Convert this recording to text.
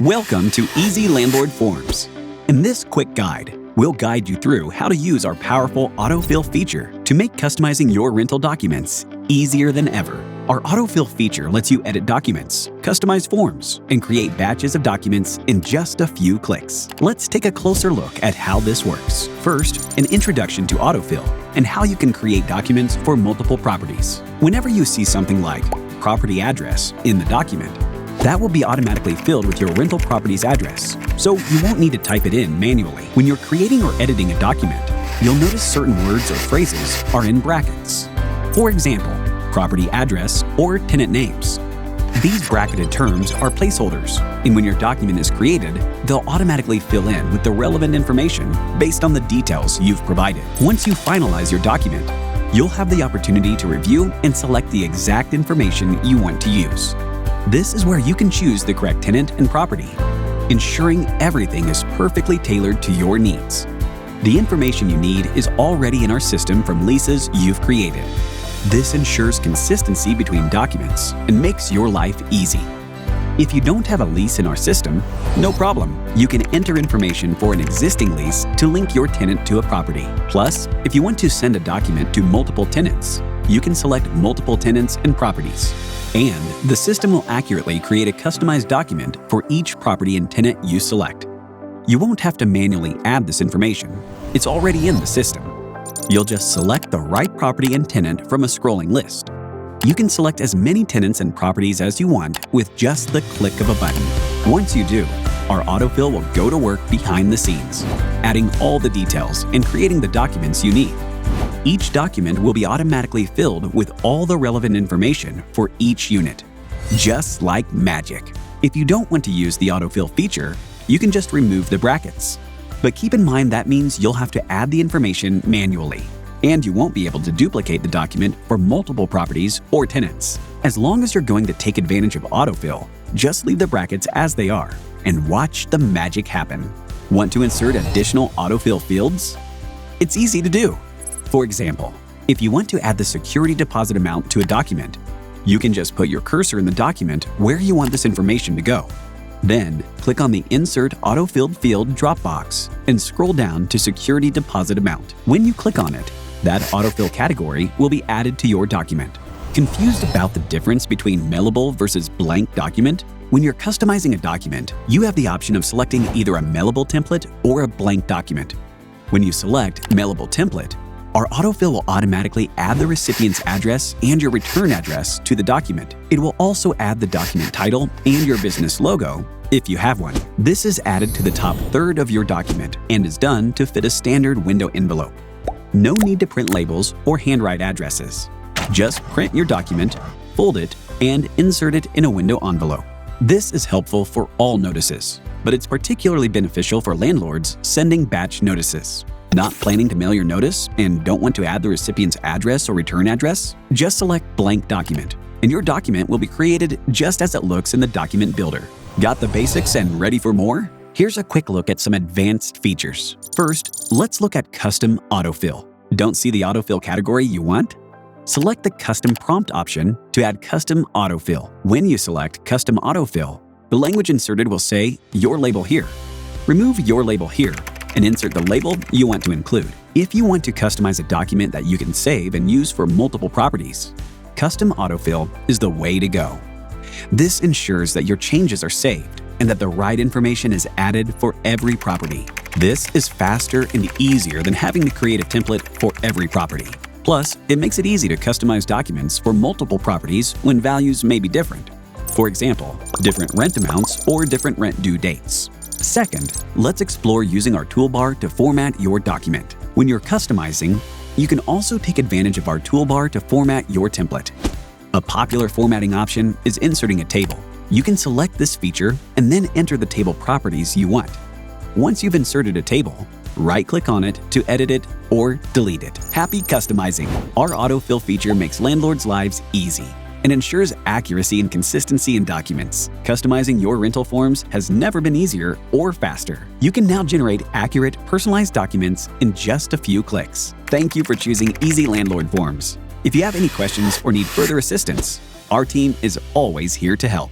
Welcome to ezLandlordForms. In this quick guide, we'll guide you through how to use our powerful autofill feature to make customizing your rental documents easier than ever. Our autofill feature lets you edit documents, customize forms, and create batches of documents in just a few clicks. Let's take a closer look at how this works. First, an introduction to autofill and how you can create documents for multiple properties. Whenever you see something like property address in the document, that will be automatically filled with your rental property's address, so you won't need to type it in manually. When you're creating or editing a document, you'll notice certain words or phrases are in brackets. For example, property address or tenant names. These bracketed terms are placeholders, and when your document is created, they'll automatically fill in with the relevant information based on the details you've provided. Once you finalize your document, you'll have the opportunity to review and select the exact information you want to use. This is where you can choose the correct tenant and property, ensuring everything is perfectly tailored to your needs. The information you need is already in our system from leases you've created. This ensures consistency between documents and makes your life easy. If you don't have a lease in our system, no problem. You can enter information for an existing lease to link your tenant to a property. Plus, if you want to send a document to multiple tenants, you can select multiple tenants and properties. And the system will accurately create a customized document for each property and tenant you select. You won't have to manually add this information. It's already in the system. You'll just select the right property and tenant from a scrolling list. You can select as many tenants and properties as you want with just the click of a button. Once you do, our autofill will go to work behind the scenes, adding all the details and creating the documents you need. Each document will be automatically filled with all the relevant information for each unit, just like magic. If you don't want to use the autofill feature, you can just remove the brackets. But keep in mind that means you'll have to add the information manually, and you won't be able to duplicate the document for multiple properties or tenants. As long as you're going to take advantage of autofill, just leave the brackets as they are and watch the magic happen. Want to insert additional autofill fields? It's easy to do. For example, if you want to add the security deposit amount to a document, you can just put your cursor in the document where you want this information to go. Then, click on the Insert Autofilled Field drop box and scroll down to Security Deposit Amount. When you click on it, that autofill category will be added to your document. Confused about the difference between mailable versus blank document? When you're customizing a document, you have the option of selecting either a mailable template or a blank document. When you select Mailable Template, our autofill will automatically add the recipient's address and your return address to the document. It will also add the document title and your business logo, if you have one. This is added to the top third of your document and is done to fit a standard window envelope. No need to print labels or handwrite addresses. Just print your document, fold it, and insert it in a window envelope. This is helpful for all notices, but it's particularly beneficial for landlords sending batch notices. Not planning to mail your notice and don't want to add the recipient's address or return address? Just select Blank Document, and your document will be created just as it looks in the document builder. Got the basics and ready for more? Here's a quick look at some advanced features. First, let's look at Custom Autofill. Don't see the autofill category you want? Select the Custom Prompt option to add Custom Autofill. When you select Custom Autofill, the language inserted will say Your Label Here. Remove Your Label Here and insert the label you want to include. If you want to customize a document that you can save and use for multiple properties, Custom Autofill is the way to go. This ensures that your changes are saved and that the right information is added for every property. This is faster and easier than having to create a template for every property. Plus, it makes it easy to customize documents for multiple properties when values may be different. For example, different rent amounts or different rent due dates. Second, let's explore using our toolbar to format your document. When you're customizing, you can also take advantage of our toolbar to format your template. A popular formatting option is inserting a table. You can select this feature and then enter the table properties you want. Once you've inserted a table, right-click on it to edit it or delete it. Happy customizing! Our autofill feature makes landlords' lives easy and ensures accuracy and consistency in documents. Customizing your rental forms has never been easier or faster. You can now generate accurate, personalized documents in just a few clicks. Thank you for choosing ezLandlordForms. If you have any questions or need further assistance, our team is always here to help.